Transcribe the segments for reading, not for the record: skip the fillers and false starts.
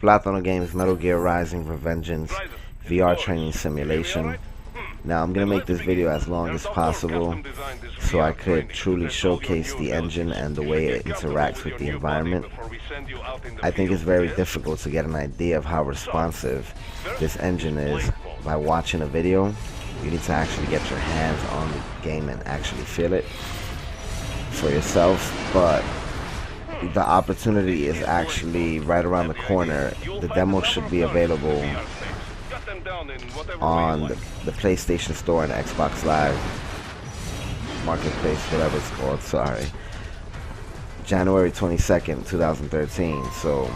Platono Games Metal Gear Rising Revengeance VR training simulation. Now I'm gonna make this video as long as possible so I could truly showcase the engine and the way it interacts with the environment. I think it's very difficult to get an idea of how responsive this engine is by watching a video. You need to actually get your hands on the game and actually feel it for yourself, but the opportunity is actually right around the corner. The demo should be available on the PlayStation Store and Xbox Live Marketplace, whatever it's called, sorry. January 22nd, 2013, so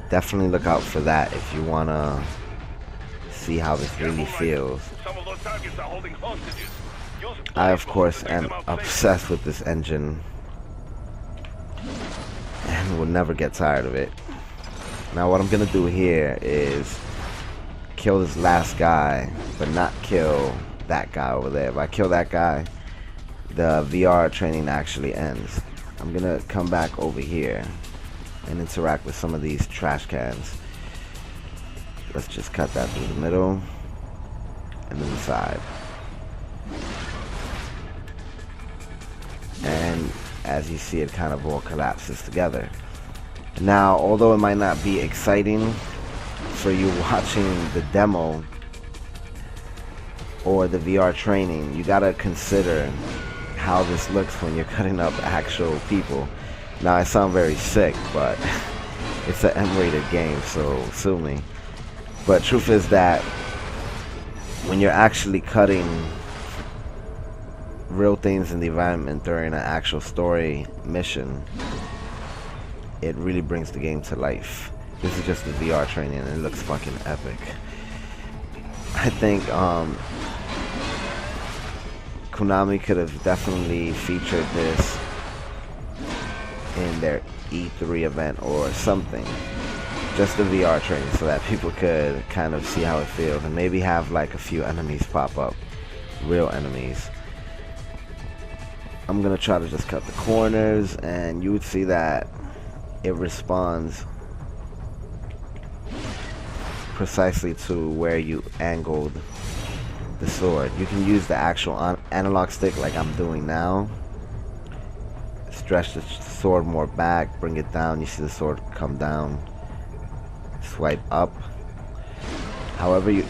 definitely look out for that if you wanna see how this really feels. I of course am obsessed with this engine and will never get tired of it. Now what I'm gonna do here is kill this last guy, but not kill that guy over there. If I kill that guy, the VR training actually ends. I'm gonna come back over here and interact with some of these trash cans. Let's just cut that through the middle and then the side. And as you see, it kind of all collapses together. Now, although it might not be exciting for you watching the demo or the VR training, you gotta consider how this looks when you're cutting up actual people. Now, I sound very sick, but it's an M-rated game, so sue me. But truth is that when you're actually cutting real things in the environment during an actual story mission, it really brings the game to life. This is just the VR training and it looks fucking epic. I think Konami could have definitely featured this in their E3 event or something. Just the VR training so that people could kind of see how it feels and maybe have like a few enemies pop up. Real enemies. I'm gonna try to just cut the corners and you would see that it responds precisely to where you angled the sword. You can use the actual analog stick like I'm doing now. Stretch the sword more back, bring it down, you see the sword come down. Swipe up. However you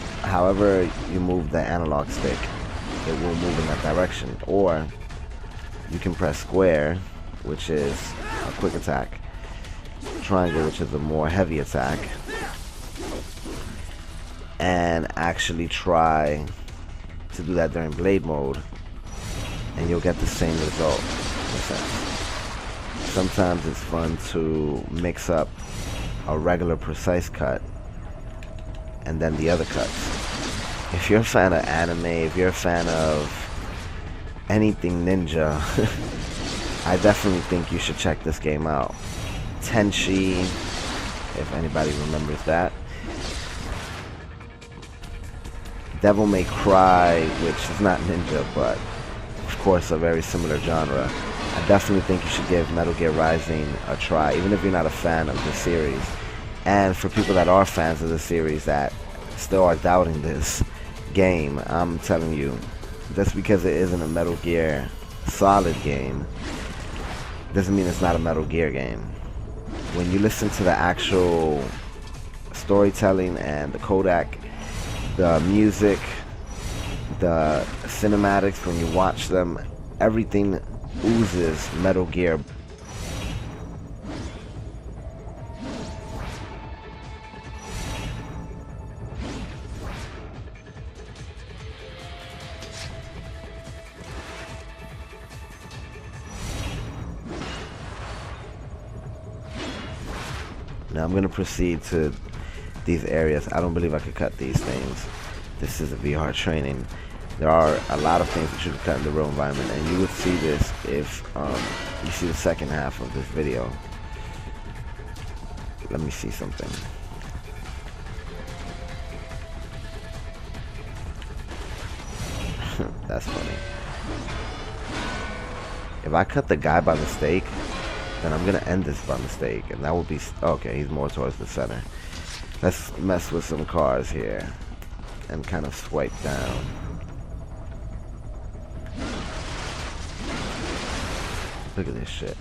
move the analog stick, it will move in that direction. Or you can press square, which is a quick attack, triangle, which is a more heavy attack, and actually try to do that during blade mode and you'll get the same result. Sometimes it's fun to mix up a regular precise cut and then the other cuts. If you're a fan of anime, if you're a fan of anything ninja, I definitely think you should check this game out. Tenchi, if anybody remembers that. Devil May Cry, which is not ninja, but of course a very similar genre. I definitely think you should give Metal Gear Rising a try, even if you're not a fan of the series. And for people that are fans of the series that still are doubting this game, I'm telling you, just because it isn't a Metal Gear Solid game, doesn't mean it's not a Metal Gear game. When you listen to the actual storytelling and the codec, the music, the cinematics, when you watch them, everything oozes Metal Gear. Now I'm going to proceed to these areas. I don't believe I could cut these things. This is a VR training. There are a lot of things that you can cut in the real environment, and you would see this if you see the second half of this video. Let me see something. That's funny. If I cut the guy by mistake, then I'm gonna end this by mistake, and that will be okay. He's more towards the center. Let's mess with some cars here and kind of swipe down. Look at this shit.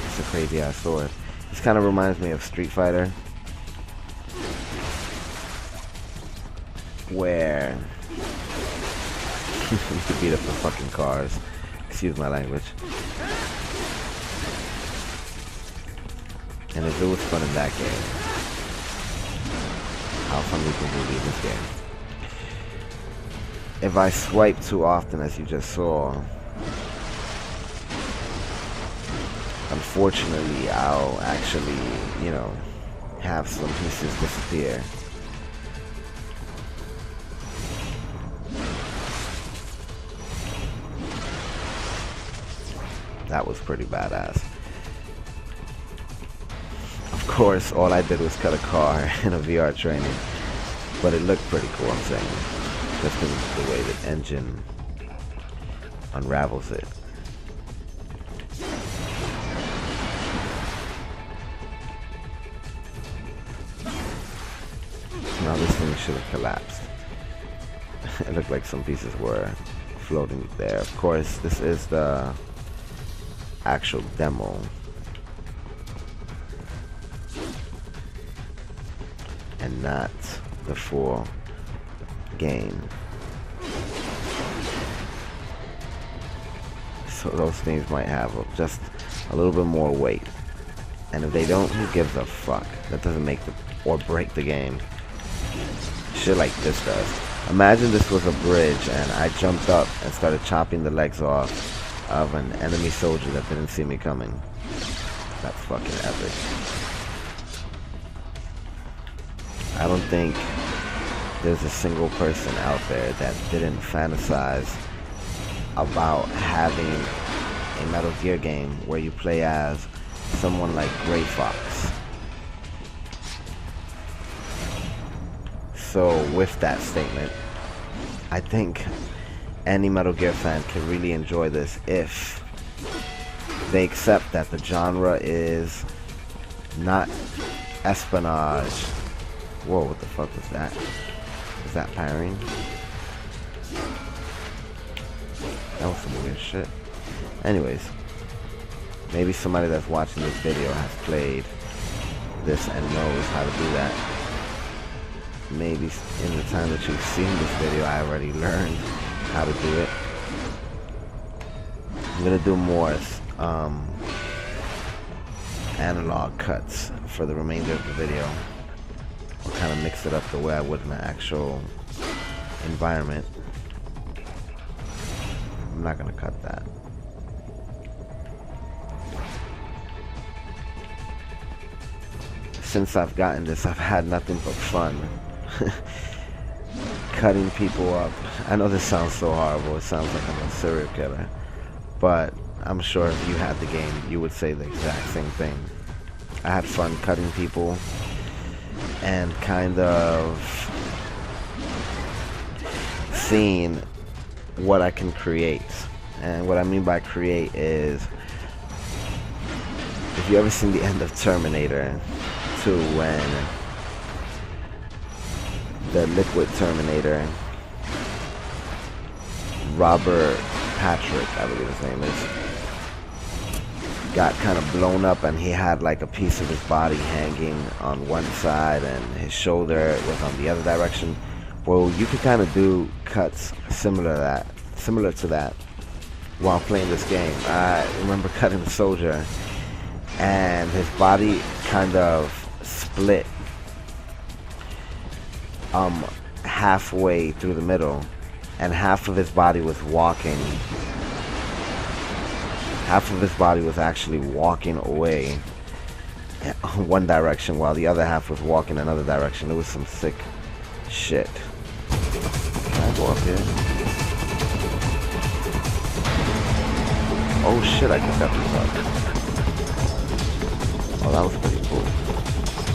It's a crazy ass sword. This kind of reminds me of Street Fighter, where you beat up the fucking cars. Excuse my language. And if it was fun in that game, how fun we can be in this game. If I swipe too often, as you just saw, unfortunately, I'll actually, you know, have some pieces disappear. That was pretty badass. Of course, all I did was cut a car in a VR training, but it looked pretty cool, I'm saying. Just because of the way the engine unravels it. Now this thing should have collapsed. It looked like some pieces were floating there. Of course, this is the actual demo. And not the full game. So those things might have just a little bit more weight. And if they don't, who gives a fuck? That doesn't make or break the game. Shit like this does. Imagine this was a bridge and I jumped up and started chopping the legs off of an enemy soldier that didn't see me coming. That's fucking epic. I don't think there's a single person out there that didn't fantasize about having a Metal Gear game where you play as someone like Gray Fox. So with that statement, I think any Metal Gear fan can really enjoy this if they accept that the genre is not espionage. Whoa, what the fuck was that? Is that parrying? That was some weird shit. Anyways, maybe somebody that's watching this video has played this and knows how to do that. Maybe in the time that you've seen this video, I already learned how to do it. I'm gonna do more analog cuts for the remainder of the video. I'll kind of mix it up the way I would in an actual environment. I'm not gonna cut that. Since I've gotten this, I've had nothing but fun. Cutting people up. I know this sounds so horrible. It sounds like I'm a serial killer. But I'm sure if you had the game, you would say the exact same thing. I had fun cutting people and kind of seeing what I can create. And what I mean by create is, if you ever seen the end of Terminator 2, when the liquid Terminator, Robert Patrick, I believe his name is, got kind of blown up and he had like a piece of his body hanging on one side and his shoulder was on the other direction. Well, you could kind of do cuts similar to that while playing this game. I remember cutting a soldier and his body kind of split halfway through the middle, and half of his body was walking. Half of his body was actually walking away one direction while the other half was walking another direction. It was some sick shit. Can I go up here? Oh shit, I can cut this up. Oh, that was pretty cool.